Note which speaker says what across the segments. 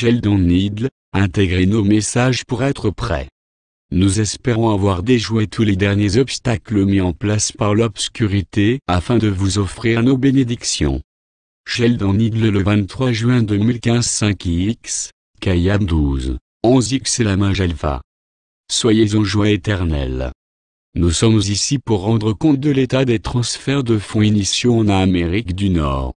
Speaker 1: Sheldon Needle, intégrez nos messages pour être prêts. Nous espérons avoir déjoué tous les derniers obstacles mis en place par l'obscurité afin de vous offrir nos bénédictions. Sheldon Needle le 23 juin 2015 5x, Kayam 12, 11x et la Mage Alpha. Soyez en joie éternelle. Nous sommes ici pour rendre compte de l'état des transferts de fonds initiaux en Amérique du Nord.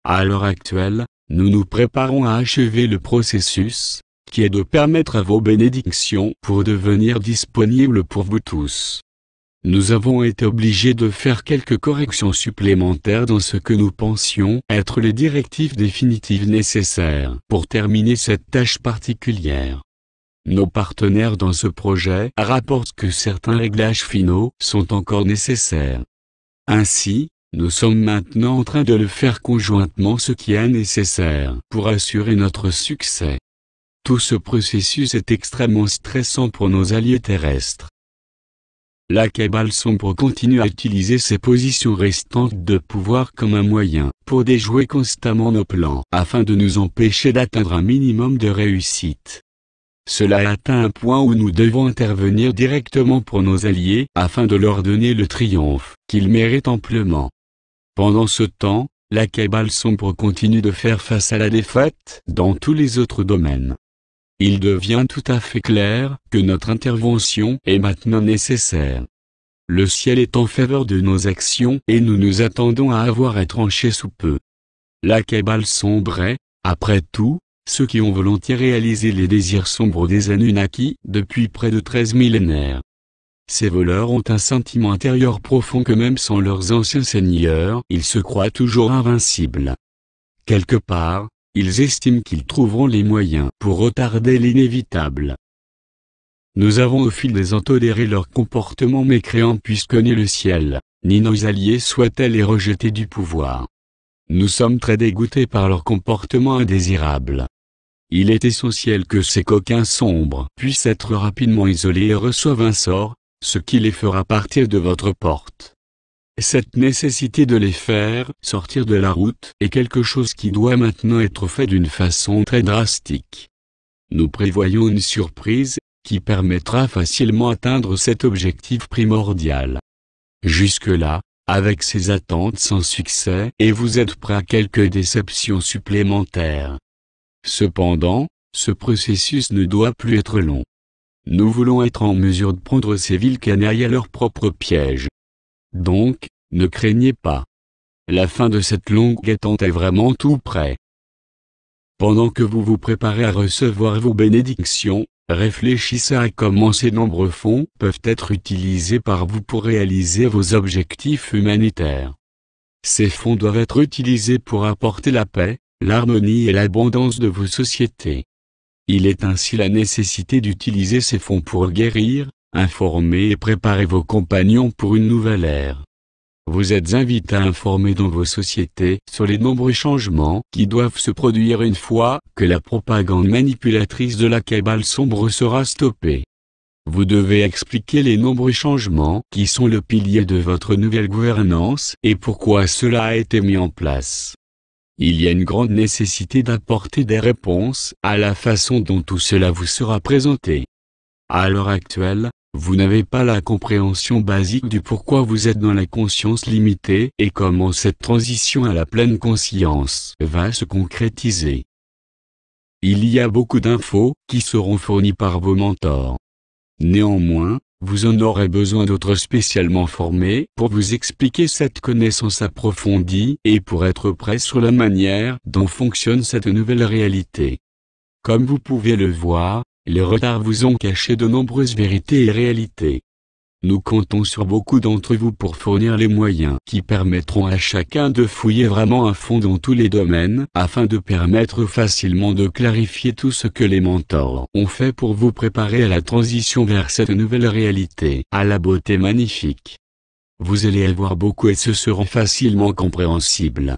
Speaker 1: À l'heure actuelle, nous nous préparons à achever le processus, qui est de permettre à vos bénédictions pour devenir disponibles pour vous tous. Nous avons été obligés de faire quelques corrections supplémentaires dans ce que nous pensions être les directives définitives nécessaires pour terminer cette tâche particulière. Nos partenaires dans ce projet rapportent que certains réglages finaux sont encore nécessaires. Ainsi, nous sommes maintenant en train de le faire conjointement, ce qui est nécessaire pour assurer notre succès. Tout ce processus est extrêmement stressant pour nos alliés terrestres. La Cabale sombre continue à utiliser ses positions restantes de pouvoir comme un moyen pour déjouer constamment nos plans afin de nous empêcher d'atteindre un minimum de réussite. Cela a atteint un point où nous devons intervenir directement pour nos alliés afin de leur donner le triomphe qu'ils méritent amplement. Pendant ce temps, la Cabale sombre continue de faire face à la défaite dans tous les autres domaines. Il devient tout à fait clair que notre intervention est maintenant nécessaire. Le ciel est en faveur de nos actions et nous nous attendons à avoir à trancher sous peu. La Cabale sombre est, après tout, ceux qui ont volontiers réalisé les désirs sombres des Anunnaki depuis près de 13 millénaires. Ces voleurs ont un sentiment intérieur profond que même sans leurs anciens seigneurs, ils se croient toujours invincibles. Quelque part, ils estiment qu'ils trouveront les moyens pour retarder l'inévitable. Nous avons au fil des ans toléré leur comportement mécréant puisque ni le ciel, ni nos alliés souhaitaient les rejeter du pouvoir. Nous sommes très dégoûtés par leur comportement indésirable. Il est essentiel que ces coquins sombres puissent être rapidement isolés et reçoivent un sort, ce qui les fera partir de votre porte. Cette nécessité de les faire sortir de la route est quelque chose qui doit maintenant être fait d'une façon très drastique. Nous prévoyons une surprise, qui permettra facilement d'atteindre cet objectif primordial. Jusque-là, avec ces attentes sans succès, et vous êtes prêts à quelques déceptions supplémentaires. Cependant, ce processus ne doit plus être long. Nous voulons être en mesure de prendre ces villes canailles à leur propre piège. Donc, ne craignez pas. La fin de cette longue attente est vraiment tout près. Pendant que vous vous préparez à recevoir vos bénédictions, réfléchissez à comment ces nombreux fonds peuvent être utilisés par vous pour réaliser vos objectifs humanitaires. Ces fonds doivent être utilisés pour apporter la paix, l'harmonie et l'abondance de vos sociétés. Il est ainsi la nécessité d'utiliser ces fonds pour guérir, informer et préparer vos compagnons pour une nouvelle ère. Vous êtes invités à informer dans vos sociétés sur les nombreux changements qui doivent se produire une fois que la propagande manipulatrice de la Cabale sombre sera stoppée. Vous devez expliquer les nombreux changements qui sont le pilier de votre nouvelle gouvernance et pourquoi cela a été mis en place. Il y a une grande nécessité d'apporter des réponses à la façon dont tout cela vous sera présenté. À l'heure actuelle, vous n'avez pas la compréhension basique du pourquoi vous êtes dans la conscience limitée et comment cette transition à la pleine conscience va se concrétiser. Il y a beaucoup d'infos qui seront fournies par vos mentors. Néanmoins, vous en aurez besoin d'autres spécialement formés pour vous expliquer cette connaissance approfondie et pour être prêt sur la manière dont fonctionne cette nouvelle réalité. Comme vous pouvez le voir, les retards vous ont caché de nombreuses vérités et réalités. Nous comptons sur beaucoup d'entre vous pour fournir les moyens qui permettront à chacun de fouiller vraiment à fond dans tous les domaines afin de permettre facilement de clarifier tout ce que les mentors ont fait pour vous préparer à la transition vers cette nouvelle réalité, à la beauté magnifique. Vous allez avoir beaucoup et ce sera facilement compréhensible.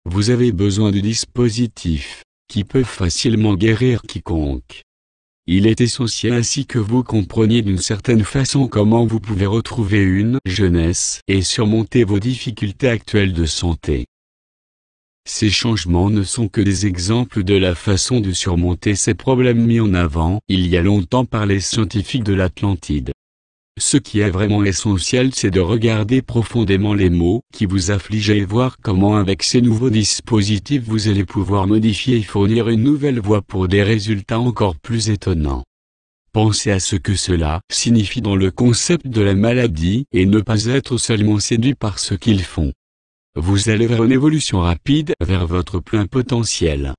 Speaker 1: Vous avez besoin de dispositifs qui peuvent facilement guérir quiconque. Il est essentiel ainsi que vous compreniez d'une certaine façon comment vous pouvez retrouver une jeunesse et surmonter vos difficultés actuelles de santé. Ces changements ne sont que des exemples de la façon de surmonter ces problèmes mis en avant il y a longtemps par les scientifiques de l'Atlantide. Ce qui est vraiment essentiel, c'est de regarder profondément les maux qui vous affligent et voir comment avec ces nouveaux dispositifs vous allez pouvoir modifier et fournir une nouvelle voie pour des résultats encore plus étonnants. Pensez à ce que cela signifie dans le concept de la maladie et ne pas être seulement séduit par ce qu'ils font. Vous allez vers une évolution rapide vers votre plein potentiel.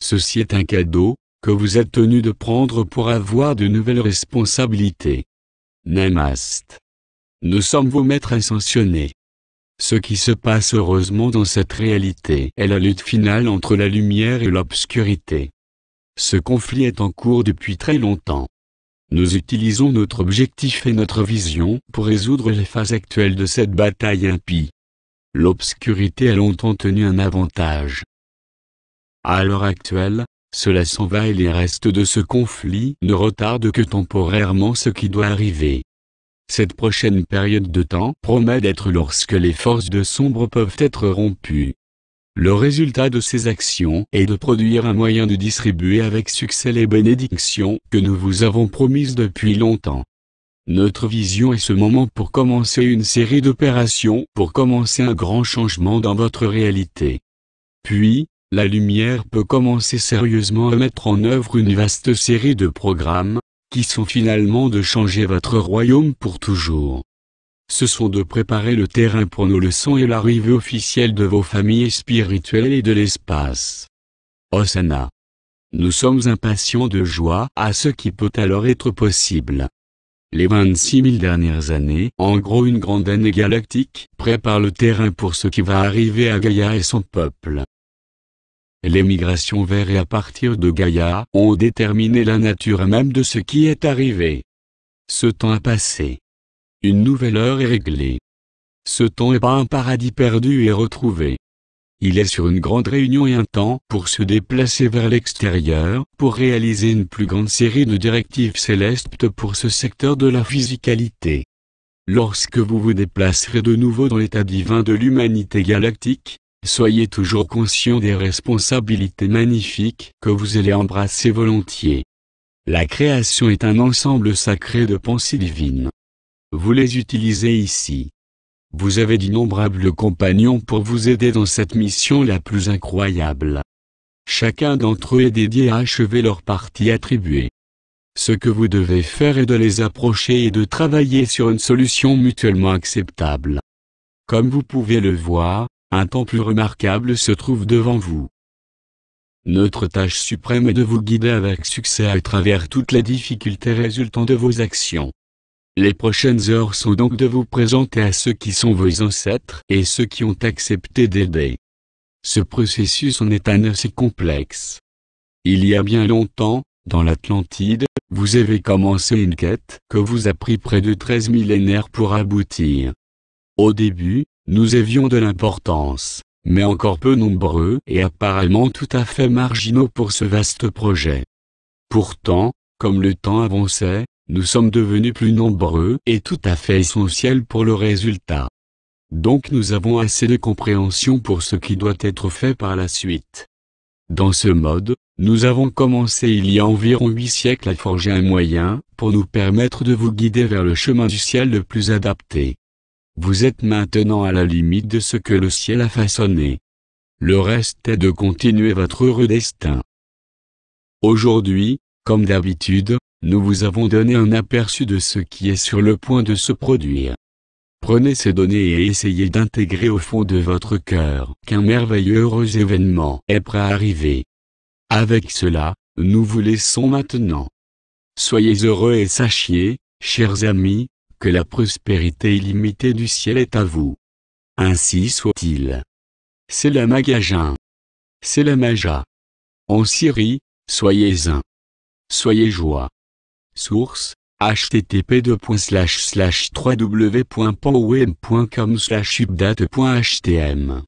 Speaker 1: Ceci est un cadeau que vous êtes tenu de prendre pour avoir de nouvelles responsabilités. Namaste. Nous sommes vos maîtres ascensionnés. Ce qui se passe heureusement dans cette réalité est la lutte finale entre la lumière et l'obscurité. Ce conflit est en cours depuis très longtemps. Nous utilisons notre objectif et notre vision pour résoudre les phases actuelles de cette bataille impie. L'obscurité a longtemps tenu un avantage. À l'heure actuelle, cela s'en va et les restes de ce conflit ne retardent que temporairement ce qui doit arriver. Cette prochaine période de temps promet d'être lorsque les forces de sombre peuvent être rompues. Le résultat de ces actions est de produire un moyen de distribuer avec succès les bénédictions que nous vous avons promises depuis longtemps. Notre vision est ce moment pour commencer une série d'opérations, pour commencer un grand changement dans votre réalité. Puis, la lumière peut commencer sérieusement à mettre en œuvre une vaste série de programmes, qui sont finalement de changer votre royaume pour toujours. Ce sont de préparer le terrain pour nos leçons et l'arrivée officielle de vos familles spirituelles et de l'espace. Hosanna. Nous sommes impatients de joie à ce qui peut alors être possible. Les 26 000 dernières années, en gros une grande année galactique, prépare le terrain pour ce qui va arriver à Gaïa et son peuple. Les migrations vers et à partir de Gaïa ont déterminé la nature même de ce qui est arrivé. Ce temps a passé. Une nouvelle heure est réglée. Ce temps n'est pas un paradis perdu et retrouvé. Il est sur une grande réunion et un temps pour se déplacer vers l'extérieur, pour réaliser une plus grande série de directives célestes pour ce secteur de la physicalité. Lorsque vous vous déplacerez de nouveau dans l'état divin de l'humanité galactique, soyez toujours conscient des responsabilités magnifiques que vous allez embrasser volontiers. La création est un ensemble sacré de pensées divines. Vous les utilisez ici. Vous avez d'innombrables compagnons pour vous aider dans cette mission la plus incroyable. Chacun d'entre eux est dédié à achever leur partie attribuée. Ce que vous devez faire est de les approcher et de travailler sur une solution mutuellement acceptable. Comme vous pouvez le voir, un temps plus remarquable se trouve devant vous. Notre tâche suprême est de vous guider avec succès à travers toutes les difficultés résultant de vos actions. Les prochaines heures sont donc de vous présenter à ceux qui sont vos ancêtres et ceux qui ont accepté d'aider. Ce processus en est un assez complexe. Il y a bien longtemps, dans l'Atlantide, vous avez commencé une quête que vous a pris près de 13 millénaires pour aboutir. Au début, nous avions de l'importance, mais encore peu nombreux et apparemment tout à fait marginaux pour ce vaste projet. Pourtant, comme le temps avançait, nous sommes devenus plus nombreux et tout à fait essentiels pour le résultat. Donc nous avons assez de compréhension pour ce qui doit être fait par la suite. Dans ce mode, nous avons commencé il y a environ 8 siècles à forger un moyen pour nous permettre de vous guider vers le chemin du ciel le plus adapté. Vous êtes maintenant à la limite de ce que le ciel a façonné. Le reste est de continuer votre heureux destin. Aujourd'hui, comme d'habitude, nous vous avons donné un aperçu de ce qui est sur le point de se produire. Prenez ces données et essayez d'intégrer au fond de votre cœur qu'un merveilleux heureux événement est prêt à arriver. Avec cela, nous vous laissons maintenant. Soyez heureux et sachez, chers amis, que la prospérité illimitée du ciel est à vous. Ainsi soit-il. C'est la Magajan. C'est la Maja. En Syrie, soyez un. Soyez joie. Source, http://www.powweb.com/update.htm